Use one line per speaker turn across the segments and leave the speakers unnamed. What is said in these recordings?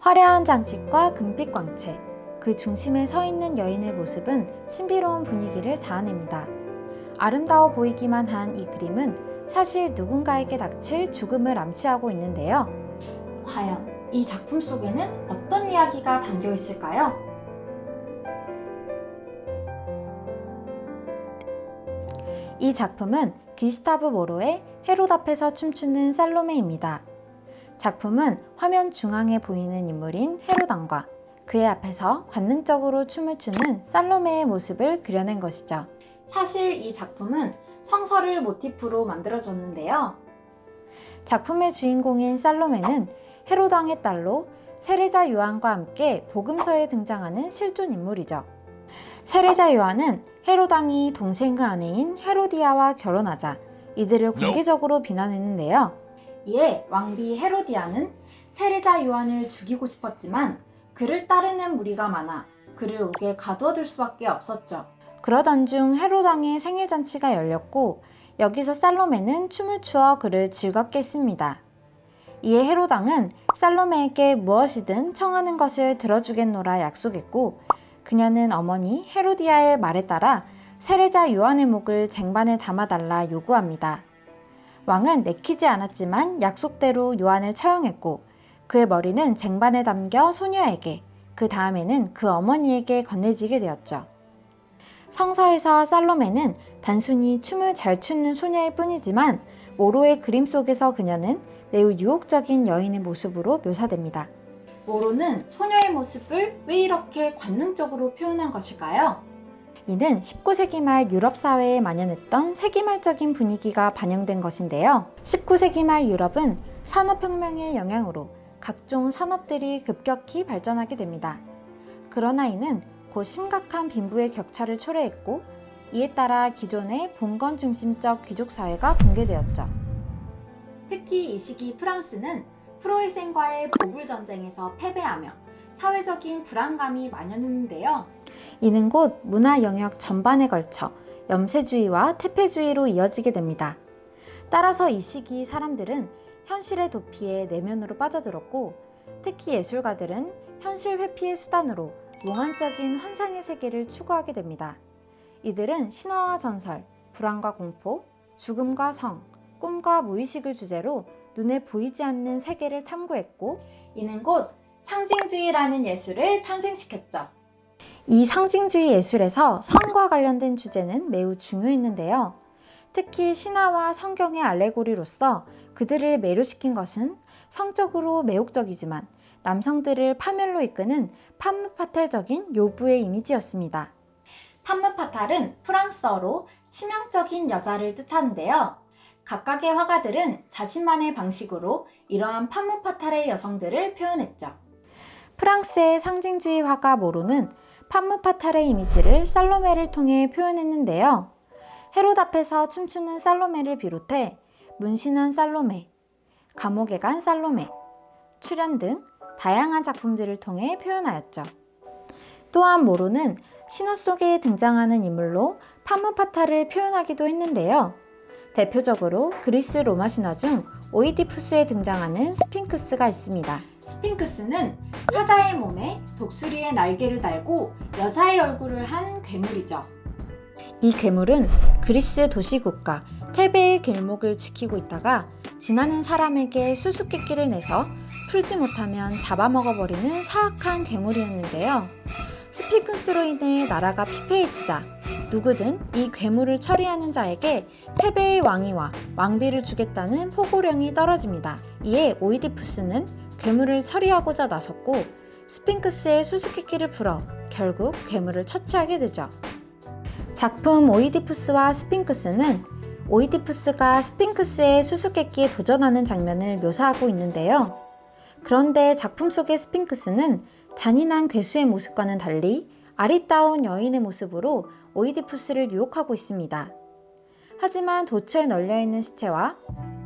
화려한 장식과 금빛 광채, 그 중심에 서 있는 여인의 모습은 신비로운 분위기를 자아냅니다. 아름다워 보이기만 한 이 그림은 사실 누군가에게 닥칠 죽음을 암시하고 있는데요. 과연 이 작품 속에는 어떤 이야기가 담겨 있을까요? 이 작품은 귀스타브 모로의 헤롯 앞에서 춤추는 살로메입니다. 작품은 화면 중앙에 보이는 인물인 헤로당과 그의 앞에서 관능적으로 춤을 추는 살로메의 모습을 그려낸 것이죠. 사실 이 작품은 성서를 모티프로 만들어졌는데요. 작품의 주인공인 살로메는 헤로당의 딸로 세례자 요한과 함께 복음서에 등장하는 실존 인물이죠. 세례자 요한은 헤로당이 동생의 아내인 헤로디아와 결혼하자 이들을 공개적으로 비난했는데요. 이에 왕비 헤로디아는 세례자 요한을 죽이고 싶었지만 그를 따르는 무리가 많아 그를 옥에 가두어둘 수밖에 없었죠. 그러던 중 헤로당의 생일잔치가 열렸고 여기서 살로메는 춤을 추어 그를 즐겁게 했습니다. 이에 헤로당은 살로메에게 무엇이든 청하는 것을 들어주겠노라 약속했고 그녀는 어머니 헤로디아의 말에 따라 세례자 요한의 목을 쟁반에 담아달라 요구합니다. 왕은 내키지 않았지만 약속대로 요한을 처형했고 그의 머리는 쟁반에 담겨 소녀에게, 그 다음에는 그 어머니에게 건네지게 되었죠. 성서에서 살로메는 단순히 춤을 잘 추는 소녀일 뿐이지만 모로의 그림 속에서 그녀는 매우 유혹적인 여인의 모습으로 묘사됩니다. 모로는 소녀의 모습을 왜 이렇게 관능적으로 표현한 것일까요? 이는 19세기 말 유럽 사회에 만연했던 세기말적인 분위기가 반영된 것인데요. 19세기 말 유럽은 산업혁명의 영향으로 각종 산업들이 급격히 발전하게 됩니다. 그러나 이는 곧 심각한 빈부의 격차를 초래했고 이에 따라 기존의 봉건 중심적 귀족 사회가 붕괴되었죠. 특히 이 시기 프랑스는 프로이센과의 보불 전쟁에서 패배하며 사회적인 불안감이 만연했는데요. 이는 곧 문화 영역 전반에 걸쳐 염세주의와 퇴폐주의로 이어지게 됩니다. 따라서 이 시기 사람들은 현실의 도피에 내면으로 빠져들었고 특히 예술가들은 현실 회피의 수단으로 몽환적인 환상의 세계를 추구하게 됩니다. 이들은 신화와 전설, 불안과 공포, 죽음과 성, 꿈과 무의식을 주제로 눈에 보이지 않는 세계를 탐구했고 이는 곧 상징주의라는 예술을 탄생시켰죠. 이 상징주의 예술에서 성과 관련된 주제는 매우 중요했는데요. 특히 신화와 성경의 알레고리로서 그들을 매료시킨 것은 성적으로 매혹적이지만 남성들을 파멸로 이끄는 판무파탈적인 요부의 이미지였습니다. 판무파탈은 프랑스어로 치명적인 여자를 뜻하는데요. 각각의 화가들은 자신만의 방식으로 이러한 판무파탈의 여성들을 표현했죠. 프랑스의 상징주의 화가 모로는 판무파탈의 이미지를 살로메를 통해 표현했는데요. 헤롯 앞에서 춤추는 살로메를 비롯해 문신한 살로메, 감옥에 간 살로메, 출연 등 다양한 작품들을 통해 표현하였죠. 또한 모로는 신화 속에 등장하는 인물로 판무파탈을 표현하기도 했는데요. 대표적으로 그리스 로마 신화 중 오이디푸스에 등장하는 스핑크스가 있습니다. 스핑크스는 사자의 몸에 독수리의 날개를 달고 여자의 얼굴을 한 괴물이죠. 이 괴물은 그리스 도시국가 테베의 길목을 지키고 있다가 지나는 사람에게 수수께끼를 내서 풀지 못하면 잡아먹어버리는 사악한 괴물이었는데요. 스핑크스로 인해 나라가 피폐해지자 누구든 이 괴물을 처리하는 자에게 테베의 왕위와 왕비를 주겠다는 포고령이 떨어집니다. 이에 오이디푸스는 괴물을 처리하고자 나섰고 스핑크스의 수수께끼를 풀어 결국 괴물을 처치하게 되죠. 작품 오이디푸스와 스핑크스는 오이디푸스가 스핑크스의 수수께끼에 도전하는 장면을 묘사하고 있는데요. 그런데 작품 속의 스핑크스는 잔인한 괴수의 모습과는 달리 아리따운 여인의 모습으로 오이디푸스를 유혹하고 있습니다. 하지만 도처에 널려있는 시체와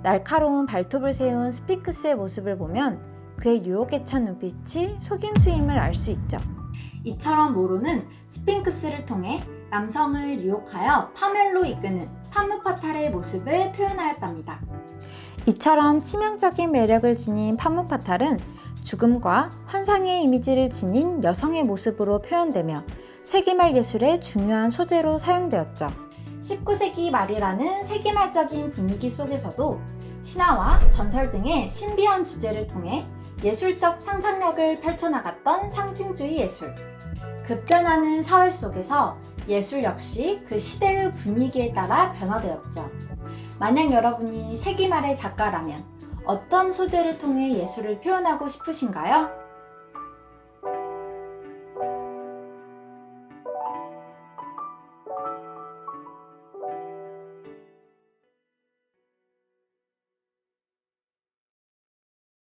날카로운 발톱을 세운 스핑크스의 모습을 보면 그의 유혹에 찬 눈빛이 속임수임을 알 수 있죠. 이처럼 모로는 스핑크스를 통해 남성을 유혹하여 파멸로 이끄는 판무파탈의 모습을 표현하였답니다. 이처럼 치명적인 매력을 지닌 판무파탈은 죽음과 환상의 이미지를 지닌 여성의 모습으로 표현되며 세기말 예술의 중요한 소재로 사용되었죠. 19세기 말이라는 세기말적인 분위기 속에서도 신화와 전설 등의 신비한 주제를 통해 예술적 상상력을 펼쳐나갔던 상징주의 예술. 급변하는 사회 속에서 예술 역시 그 시대의 분위기에 따라 변화되었죠. 만약 여러분이 세기말의 작가라면 어떤 소재를 통해 예술을 표현하고 싶으신가요?